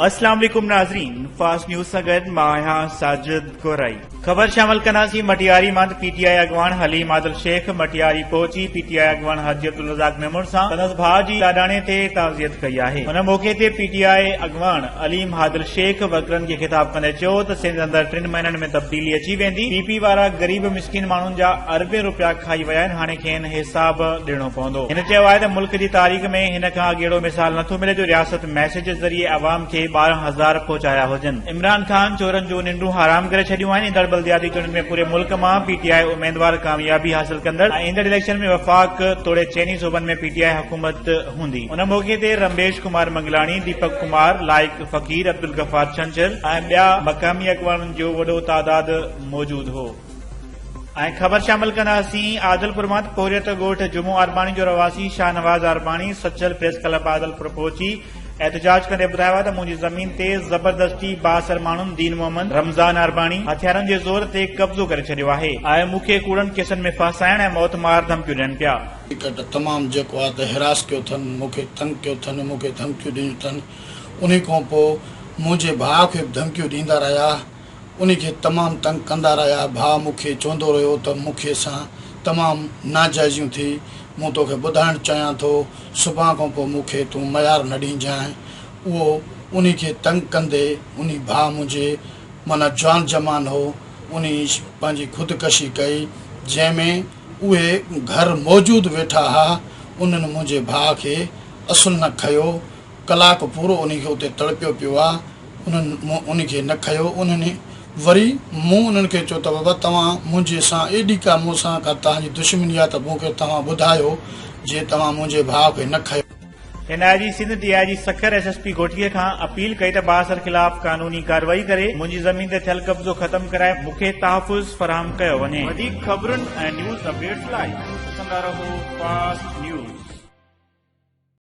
अस्सलाम वालेकुम नाज़रीन, फास्ट न्यूज़ सां गॾु मां आहियां साजिद गोराई। ख़बर शामिल कंदासीं। मटियारी मंद पीटीआई अॻवान हलीम आदिल शेख मटियारी पहुची पीटीआई अॻवान हाजी अब्दुल रज़ाक मेमूर सां संदसि भाउ जी लाॾाणे ते ताज़ियत कई आहे। हुन मौक़े ते पीटीआई अॻवान हलीम आदिल शेख वर्करनि खे ख़िताब कंदे चयो त सिंध अंदरि 3 महीननि में तब्दीली अची वेंदी। पीपी वारा ग़रीब मिस्किन माण्हुनि जा अरबे रुपया खाई विया आहिनि, हाणे खेनि हिसाब ॾियणो पवंदो। हिन चयो आहे त मुल्क जी तारीख़ में हिन खां अॻेड़ो मिसाल नथो मिले जो रियासत मैसेज ज़रिए अवाम खे 12,000 पहुचाया हुजनि। इमरान खान चोरनि जूं निंडूं हराम करे छॾियूं आहिनि। ईंदड़ बल्दियाती चूंडुनि में पूरे मुल्क मां पीटीआई उम्मीदवार कामयाबी हासिल कंदड़ ऐं ईंदड़ इलेक्शन में वफ़ाक तोड़े चइनी सूबनि में पीटीआई हुकूमत हूंदी। उन मौक़े ते रमेश कुमार मंगलानी, दीपक कुमार, लाइक फकीर, अब्दुल गफ़ार छंछर ऐं ॿिया मक़ामी अॻवाननि जो वॾो तादाद मौजूद हो। ऐं ख़बर शामिल कंदासीं। आदलपुर मां पोरियत ॻोठ जुमो अरबाणी जो रवासी शाहनवाज़ अरबाणी सचल प्रेस क्लब आदलपुर पहुची एहतजाज कंदे ॿुधायो आहे त मुंहिंजी ज़मीन ते ज़बरदस्ती बासर माण्हुनि दीन मोहम्मद रमज़ान अरबाणी हथियारनि जे ज़ोर ते कब्ज़ो करे छॾियो आहे ऐं मूंखे कूड़नि केसनि में फासाइण ऐं मौत मार धमकियूं ॾियनि पिया। तमामु जेको आहे त हिरास कयो अथनि, मूंखे तंग कयो अथनि, मूंखे धमकियूं ॾिनियूं अथनि। उन खां पोइ मुंहिंजे भाउ खे बि धमकियूं ॾींदा रहिया, उनखे तमामु तंग कंदा रहिया। भाउ मूंखे चवंदो रहियो त मूंखे सां तमामु नाजाइज़ियूं थी। मूं तोखे ॿुधाइणु चाहियां थो, सुभाणे खां पोइ मूंखे तूं मयार न ॾींजांइ। उहो उनखे तंग कंदे उन भाउ मुंहिंजे माना जान जमान हो, उन पंहिंजी ख़ुदकशी कई, जंहिंमें उहे घर मौजूदु वेठा हुआ। उन्हनि मुंहिंजे भाउ खे असुलु न खयो, कलाकु पूरो उनखे उते तड़पियो पियो आहे। उन्हनि उनखे न खयो। उन्हनि वरी मूं उन्हनि खे चयो त बाबा तव्हां मुंहिंजे सां एॾी का मूंसां का तव्हांजी दुश्मनी आहे त मूंखे तव्हां ॿुधायो जे तव्हां मुंहिंजे भाउ खे न खयो। एनआईजी सिंध डीआईजी सखर एसएसपी घोटीअ खां अपील कई त बासर ख़िलाफ़ कानूनी कार्रवाई करे मुंहिंजी ज़मीन ते थियल कब्ज़ो ख़तमु कराए मूंखे तहफ़ुज़ फराहम कयो वञे। वधीक ख़बरुनि ऐं न्यूज़ अपडेट्स लाइ ॾिसंदा रहो फास्ट न्यूज़।